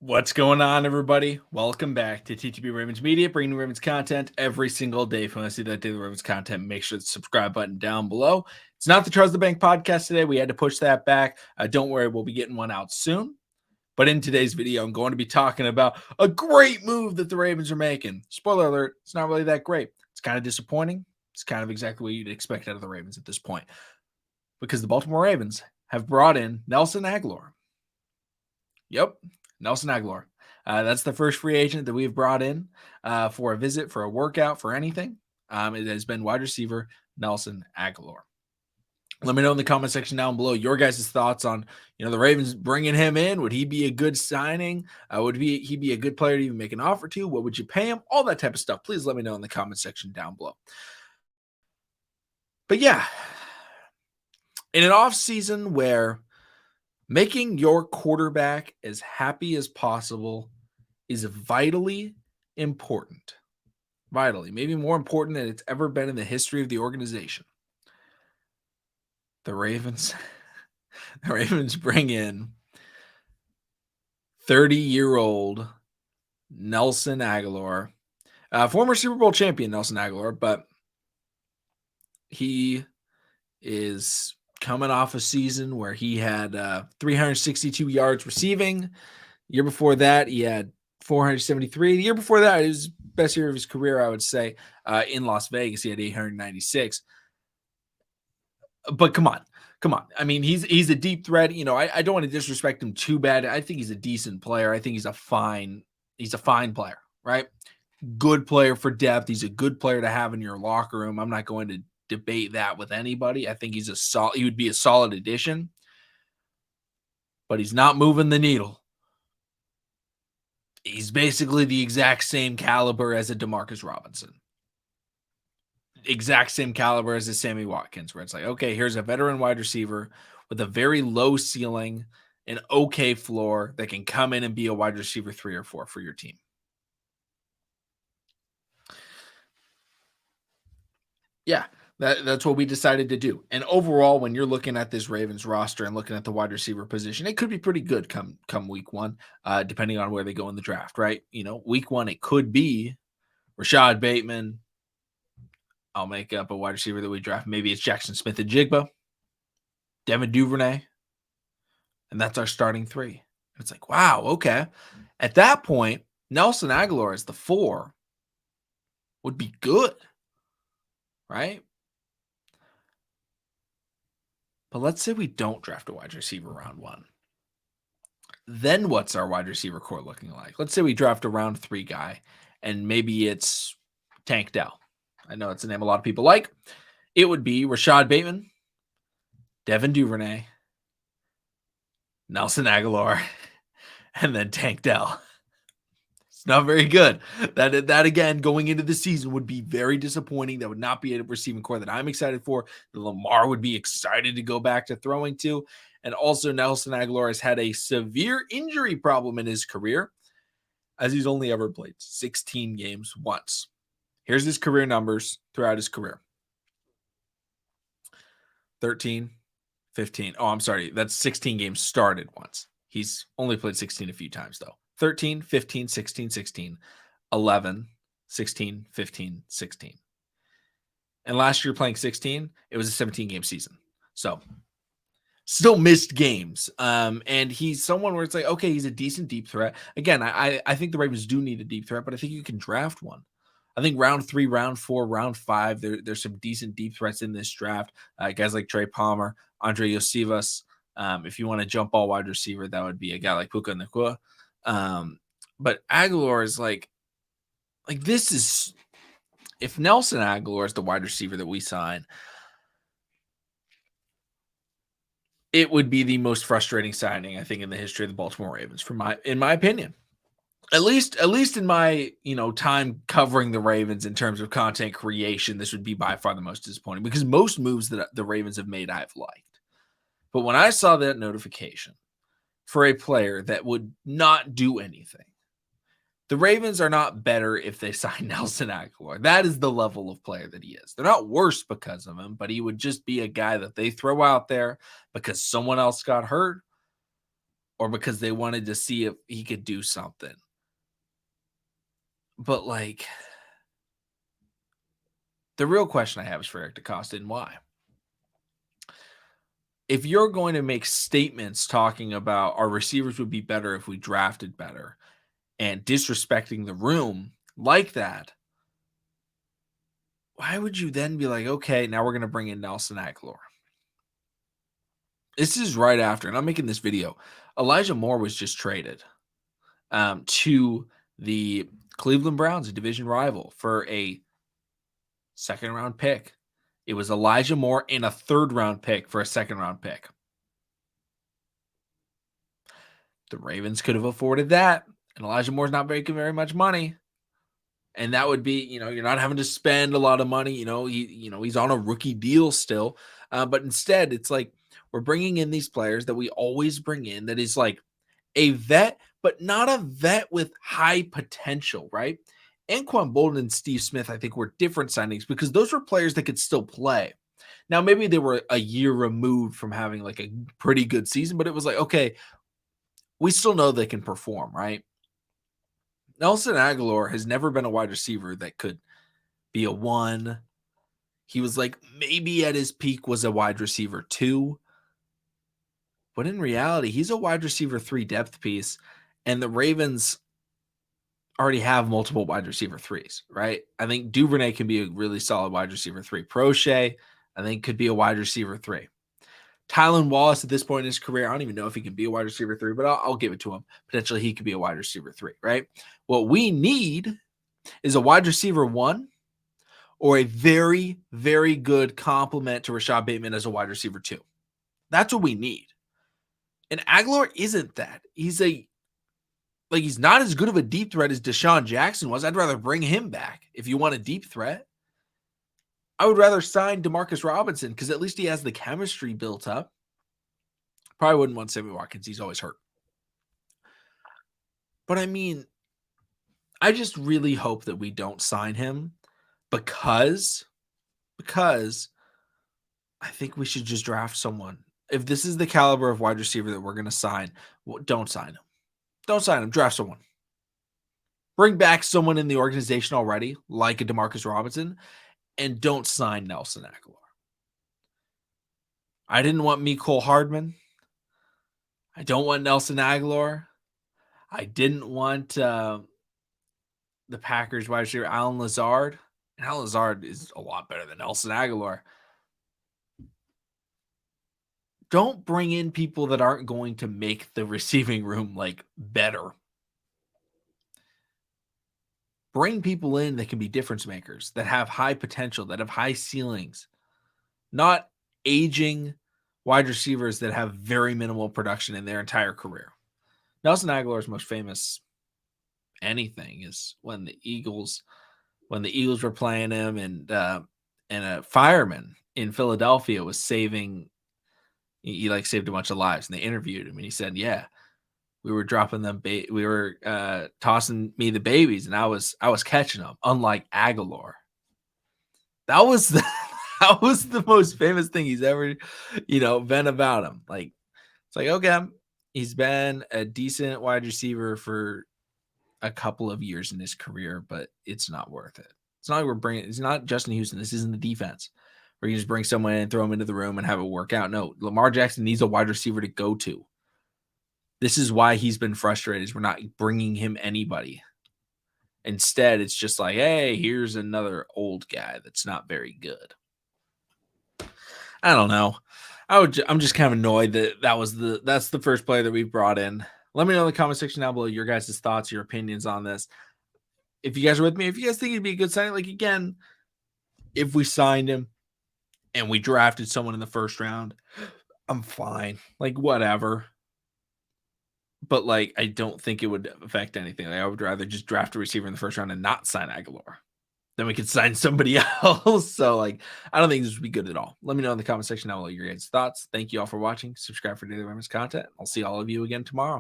What's going on, everybody? Welcome back to TTB Ravens Media, bringing Ravens content every single day. If you want to see that daily Ravens content, make sure to subscribe button down below. It's not the Truzz the Bank podcast today. We had to push that back. Don't worry, we'll be getting one out soon. But in today's video, I'm going to be talking about a great move that the Ravens are making. Spoiler alert, it's not really that great. It's kind of disappointing. It's kind of exactly what you'd expect out of the Ravens at this point. Because the Baltimore Ravens have brought in Nelson Agholor. Yep. Nelson Agholor. That's the first free agent that we've brought in for a visit, for a workout, for anything. It has been wide receiver Nelson Agholor. Let me know in the comment section down below your guys' thoughts on, the Ravens bringing him in. Would he be a good signing? Would he be a good player to even make an offer to? What would you pay him? All that type of stuff. Please let me know in the comment section down below. But yeah, in an off season where making your quarterback as happy as possible is vitally important. Vitally, maybe more important than it's ever been in the history of the organization. The Ravens bring in 30-year-old Nelson Agholor, former Super Bowl champion Nelson Agholor, but he is coming off a season where he had 362 yards receiving. The year before that, he had 473. The year before that, it was the best year of his career, I would say, in Las Vegas. He had 896. But come on. I mean, he's a deep threat. I don't want to disrespect him too bad. I think he's a decent player. I think he's a fine player, right? Good player for depth. He's a good player to have in your locker room. I'm not going to debate that with anybody. I think he would be a solid addition, but he's not moving the needle. He's basically the exact same caliber as a DeMarcus Robinson. Exact same caliber as a Sammy Watkins, where it's like, okay, here's a veteran wide receiver with a very low ceiling, an okay floor that can come in and be a wide receiver 3 or 4 for your team. Yeah, that's what we decided to do. And overall, when you're looking at this Ravens roster and looking at the wide receiver position, it could be pretty good come week 1, depending on where they go in the draft, right? Week 1, it could be Rashad Bateman. I'll make up a wide receiver that we draft. Maybe it's Jackson Smith-Njigba, Devin Duvernay, and that's our starting 3. It's like, wow, okay. At that point, Nelson Agholor as the 4 would be good, right? But let's say we don't draft a wide receiver round 1. Then what's our wide receiver core looking like? Let's say we draft a round 3 guy, and maybe it's Tank Dell. I know it's a name a lot of people like. It would be Rashad Bateman, Devin Duvernay, Nelson Agholor, and then Tank Dell. It's not very good. That again, going into the season would be very disappointing. That would not be a receiving core that I'm excited for. Lamar would be excited to go back to throwing to. And also Nelson Agholor has had a severe injury problem in his career, as he's only ever played 16 games once. Here's his career numbers throughout his career. 13, 15. Oh, I'm sorry. That's 16 games started once. He's only played 16 a few times, though. 13, 15, 16, 16, 11, 16, 15, 16. And last year playing 16, it was a 17-game season. So still missed games. And he's someone where it's like, okay, he's a decent deep threat. Again, I think the Ravens do need a deep threat, but I think you can draft one. I think round 3, round 4, round 5, there's some decent deep threats in this draft. Guys like Trey Palmer, Andre Yosivas. If you want to jump ball wide receiver, that would be a guy like Puka Nacua. But Agholor is like this is, if Nelson Agholor is the wide receiver that we sign, it would be the most frustrating signing, I think, in the history of the Baltimore Ravens, in my opinion. At least in my, time covering the Ravens in terms of content creation, this would be by far the most disappointing, because most moves that the Ravens have made I've liked. But when I saw that notification for a player that would not do anything, the Ravens are not better if they sign Nelson Agholor. That is the level of player that he is. They're not worse because of him, but he would just be a guy that they throw out there because someone else got hurt, or because they wanted to see if he could do something. But like the real question I have is for Eric DeCosta and why. If you're going to make statements talking about our receivers would be better if we drafted better and disrespecting the room like that, why would you then be like, okay, now we're going to bring in Nelson Agholor? This is right after, and I'm making this video. Elijah Moore was just traded to the Cleveland Browns, a division rival, for a second-round pick. It was Elijah Moore and a third-round pick for a second-round pick. The Ravens could have afforded that, and Elijah Moore's not making very much money. And that would be, you're not having to spend a lot of money. He's on a rookie deal still. But instead, it's like we're bringing in these players that we always bring in that is like a vet, but not a vet with high potential, right? Anquan Bolden and Steve Smith, I think, were different signings because those were players that could still play. Now, maybe they were a year removed from having like a pretty good season, but it was like, okay, we still know they can perform, right? Nelson Agholor has never been a wide receiver that could be a 1. He was like maybe at his peak was a wide receiver 2. But in reality, he's a wide receiver 3 depth piece. And the Ravens already have multiple wide receiver 3s, right? I think Duvernay can be a really solid wide receiver 3. Prochet, I think, could be a wide receiver 3. Tylan Wallace at this point in his career, I don't even know if he can be a wide receiver 3, but I'll give it to him. Potentially he could be a wide receiver 3, right? What we need is a wide receiver 1 or a very, very good complement to Rashad Bateman as a wide receiver 2. That's what we need. And Agholor isn't that. He's not as good of a deep threat as Deshaun Jackson was. I'd rather bring him back if you want a deep threat. I would rather sign Demarcus Robinson because at least he has the chemistry built up. Probably wouldn't want Sammy Watkins. He's always hurt. But I mean, I just really hope that we don't sign him because I think we should just draft someone. If this is the caliber of wide receiver that we're going to sign, don't sign him. Don't sign him. Draft someone. Bring back someone in the organization already, like a Demarcus Robinson, and don't sign Nelson Agholor. I didn't want Mecole Hardman. I don't want Nelson Agholor. I didn't want the Packers wide receiver Allen Lazard. And Allen Lazard is a lot better than Nelson Agholor. Don't bring in people that aren't going to make the receiving room like better. Bring people in that can be difference makers, that have high potential, that have high ceilings, not aging wide receivers that have very minimal production in their entire career. Nelson Agholor's most famous anything is when the Eagles were playing him and a fireman in Philadelphia was saving. He like saved a bunch of lives, and they interviewed him, and he said, "Yeah, we were dropping them. We were tossing me the babies, and I was catching them. Unlike Agholor, that was the most famous thing he's ever, been about him. Like it's like okay, he's been a decent wide receiver for a couple of years in his career, but it's not worth it. It's not like it's not Justin Houston. This isn't the defense where you just bring someone in, throw them into the room, and have it work out. No, Lamar Jackson needs a wide receiver to go to. This is why he's been frustrated. Is we're not bringing him anybody. Instead, it's just like, hey, here's another old guy that's not very good. I don't know. I'm just kind of annoyed that that's the first player that we brought in. Let me know in the comment section down below your guys' thoughts, your opinions on this. If you guys are with me, if you guys think it'd be a good signing, like again, if we signed him and we drafted someone in the first round, I'm fine. Like whatever. But like, I don't think it would affect anything. Like, I would rather just draft a receiver in the first round and not sign Agholor. Then we could sign somebody else. So like, I don't think this would be good at all. Let me know in the comment section down below your guys' thoughts. Thank you all for watching. Subscribe for daily Ravens content. I'll see all of you again tomorrow.